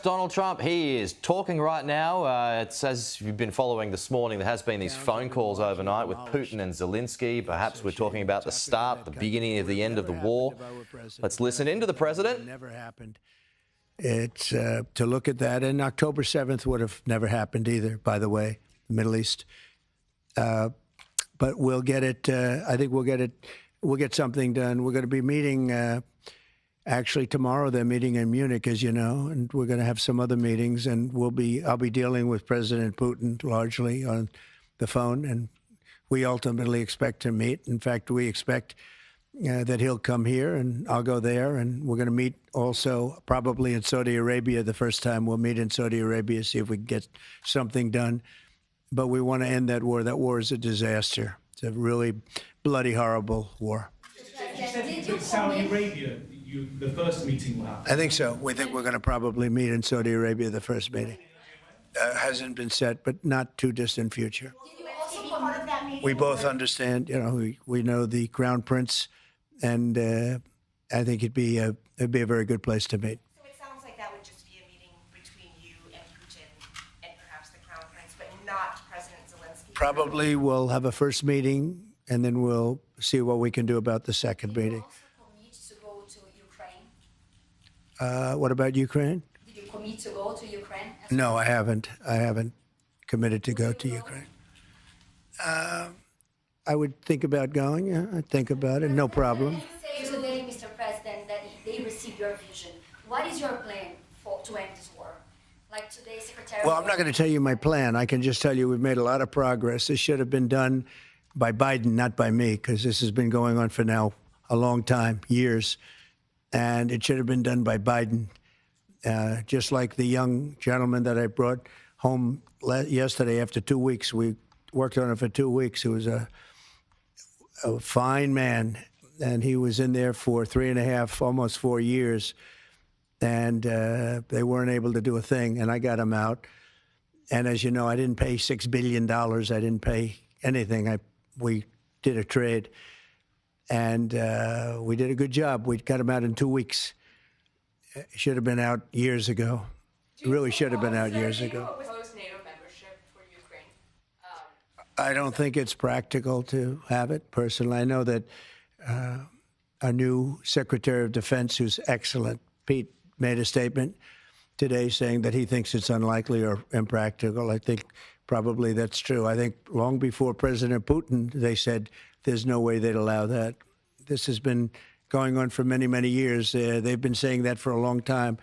Donald Trump, he is talking right now. It's as you've been following this morning, there has been these phone calls overnight with Putin and Zelensky. Perhaps we're talking about the start, the beginning of the end of the war. Let's listen into the president. Never happened. It's to look at that, and October 7th would have never happened either, by the way, the Middle East. But we'll get it. I think we'll get it. We'll get something done. We're going to be meeting. Actually, tomorrow they're meeting in Munich, as you know, and we're going to have some other meetings, and I'll be dealing with President Putin largely on the phone, and we ultimately expect to meet. In fact, we expect that he'll come here, and I'll go there, and we're going to meet also probably in Saudi Arabia. The first time we'll meet in Saudi Arabia, see if we can get something done. But we want to end that war. That war is a disaster. It's a really bloody, horrible war. You said with Saudi Arabia, the first meeting will happen. I think so. We think we're going to probably meet in Saudi Arabia, the first meeting. Hasn't been set, but not too distant future. Did you also be part of that meeting? We both understand, you know, we know the Crown Prince, and I think it'd be a very good place to meet. So it sounds like that would just be a meeting between you and Putin and perhaps the Crown Prince, but not President Zelensky? Probably we'll have a first meeting, and then we'll see what we can do about the second meeting. To go to Ukraine? What about Ukraine? Did you commit to go to Ukraine? No, I haven't. I haven't committed to go to Ukraine. I would think about going. Yeah, I'd think about it. No problem. You say today, Mr. President, that they received your vision. What is your plan to end this war? Like today, Secretary. Well, I'm not going to tell you my plan. I can just tell you we've made a lot of progress. This should have been done by Biden, not by me, because this has been going on for now a long time, years. And it should have been done by Biden. Just like the young gentleman that I brought home yesterday after 2 weeks. We worked on it for 2 weeks. He was a fine man, and he was in there for 3.5, almost 4 years. And they weren't able to do a thing, and I got him out. And as you know, I didn't pay $6 billion. I didn't pay anything. We did a trade, and we did a good job. We got him out in 2 weeks. Should have been out years ago. Really should have been out years ago. Post NATO membership for Ukraine? I don't think it's practical to have it, personally. I know that our new Secretary of Defense, who's excellent, Pete, made a statement today saying that he thinks it's unlikely or impractical. I think probably that's true. I think long before President Putin, they said there's no way they'd allow that. This has been going on for many, many years. They've been saying that for a long time,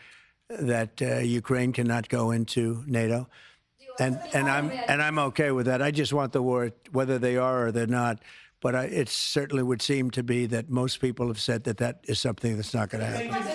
that Ukraine cannot go into NATO. And I'm okay with that. I just want the war, whether they are or they're not. But it certainly would seem to be that most people have said that that is something that's not going to happen.